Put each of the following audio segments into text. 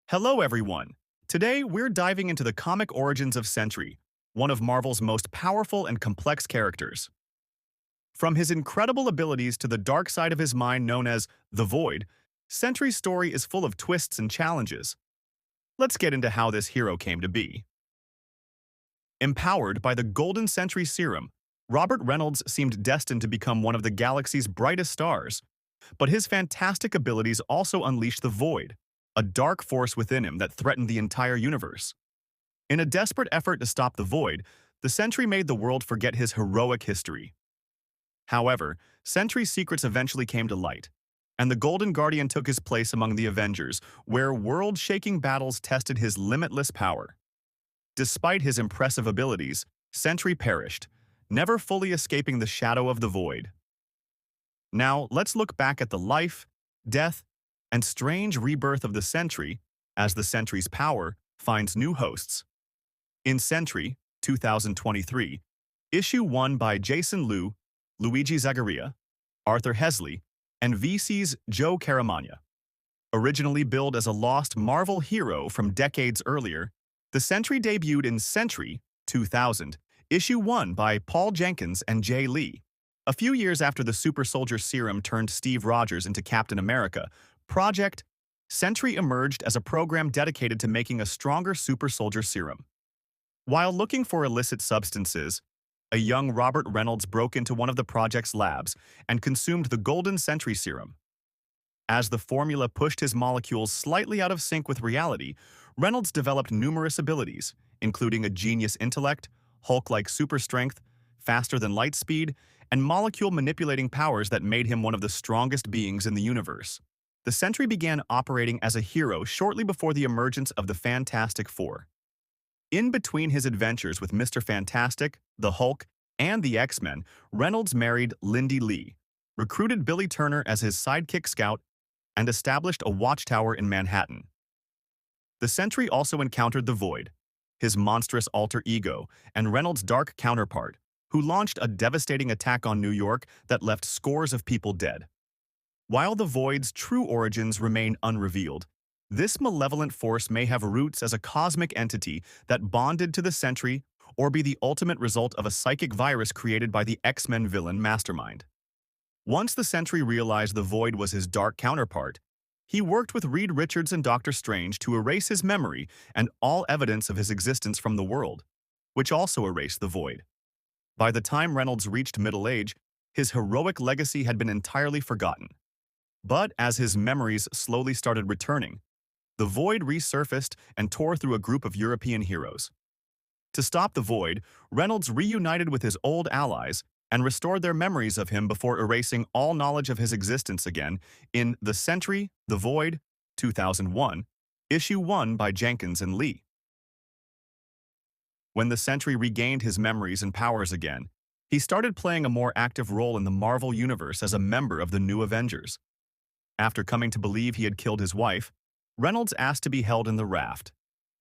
Hello, everyone. Today, we're diving into the comic origins of Sentry, one of Marvel's most powerful and complex characters. From his incredible abilities to the dark side of his mind known as the Void, Sentry's story is full of twists and challenges. Let's get into how this hero came to be. Empowered by the Golden Sentry Serum, Robert Reynolds seemed destined to become one of the galaxy's brightest stars. But his fantastic abilities also unleashed the Void, a dark force within him that threatened the entire universe. In a desperate effort to stop the Void, the Sentry made the world forget his heroic history. However, Sentry's secrets eventually came to light, and the Golden Guardian took his place among the Avengers, where world-shaking battles tested his limitless power. Despite his impressive abilities, Sentry perished, never fully escaping the shadow of the Void. Now, let's look back at the life, death, and strange rebirth of the Sentry as the Sentry's power finds new hosts. In Sentry, 2023, Issue 1 by Jason Liu, Luigi Zagaria, Arthur Hesley, and VC's Joe Caramagna. Originally billed as a lost Marvel hero from decades earlier, the Sentry debuted in Sentry, 2000, Issue 1 by Paul Jenkins and Jay Lee. A few years after the Super Soldier Serum turned Steve Rogers into Captain America, Project Sentry emerged as a program dedicated to making a stronger Super Soldier Serum. While looking for illicit substances, a young Robert Reynolds broke into one of the project's labs and consumed the Golden Sentry Serum. As the formula pushed his molecules slightly out of sync with reality, Reynolds developed numerous abilities, including a genius intellect, Hulk-like super strength, faster than light speed, and molecule-manipulating powers that made him one of the strongest beings in the universe. The Sentry began operating as a hero shortly before the emergence of the Fantastic Four. In between his adventures with Mr. Fantastic, the Hulk, and the X-Men, Reynolds married Lindy Lee, recruited Billy Turner as his sidekick scout, and established a watchtower in Manhattan. The Sentry also encountered the Void, his monstrous alter ego, and Reynolds' dark counterpart, who launched a devastating attack on New York that left scores of people dead. While the Void's true origins remain unrevealed, this malevolent force may have roots as a cosmic entity that bonded to the Sentry or be the ultimate result of a psychic virus created by the X-Men villain Mastermind. Once the Sentry realized the Void was his dark counterpart, he worked with Reed Richards and Doctor Strange to erase his memory and all evidence of his existence from the world, which also erased the Void. By the time Reynolds reached middle age, his heroic legacy had been entirely forgotten. But as his memories slowly started returning, the Void resurfaced and tore through a group of European heroes. To stop the Void, Reynolds reunited with his old allies and restored their memories of him before erasing all knowledge of his existence again in The Sentry, The Void, 2001, Issue 1 by Jenkins and Lee. When the Sentry regained his memories and powers again, he started playing a more active role in the Marvel Universe as a member of the New Avengers. After coming to believe he had killed his wife, Reynolds asked to be held in the Raft,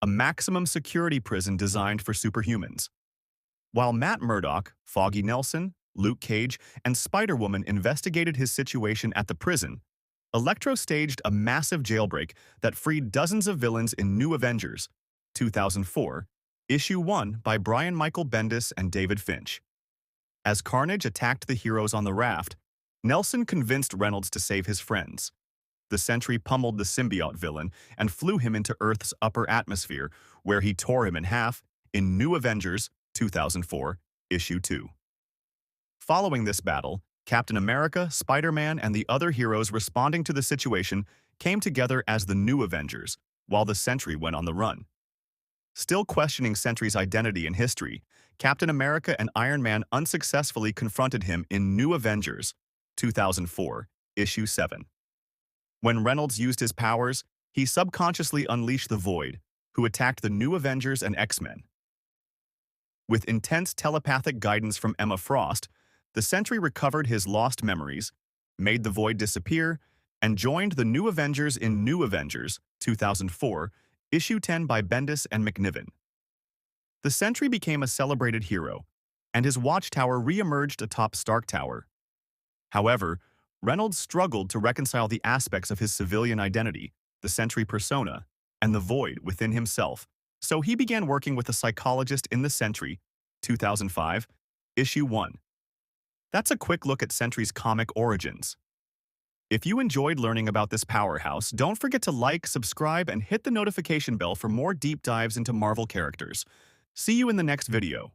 a maximum security prison designed for superhumans. While Matt Murdock, Foggy Nelson, Luke Cage, and Spider-Woman investigated his situation at the prison, Electro staged a massive jailbreak that freed dozens of villains in New Avengers, 2004, Issue 1 by Brian Michael Bendis and David Finch. As Carnage attacked the heroes on the raft, Nelson convinced Reynolds to save his friends. The Sentry pummeled the symbiote villain and flew him into Earth's upper atmosphere, where he tore him in half in New Avengers, 2004, Issue 2. Following this battle, Captain America, Spider-Man, and the other heroes responding to the situation came together as the New Avengers, while the Sentry went on the run. Still questioning Sentry's identity and history, Captain America and Iron Man unsuccessfully confronted him in New Avengers, 2004, Issue 7. When Reynolds used his powers, he subconsciously unleashed the Void, who attacked the New Avengers and X-Men. With intense telepathic guidance from Emma Frost, the Sentry recovered his lost memories, made the Void disappear, and joined the New Avengers in New Avengers, 2004, Issue 10 by Bendis and McNiven. The Sentry became a celebrated hero, and his watchtower re-emerged atop Stark Tower. However, Reynolds struggled to reconcile the aspects of his civilian identity, the Sentry persona, and the void within himself. So he began working with a psychologist in the Sentry, 2005, issue 1. That's a quick look at Sentry's comic origins. If you enjoyed learning about this powerhouse, don't forget to like, subscribe, and hit the notification bell for more deep dives into Marvel characters. See you in the next video.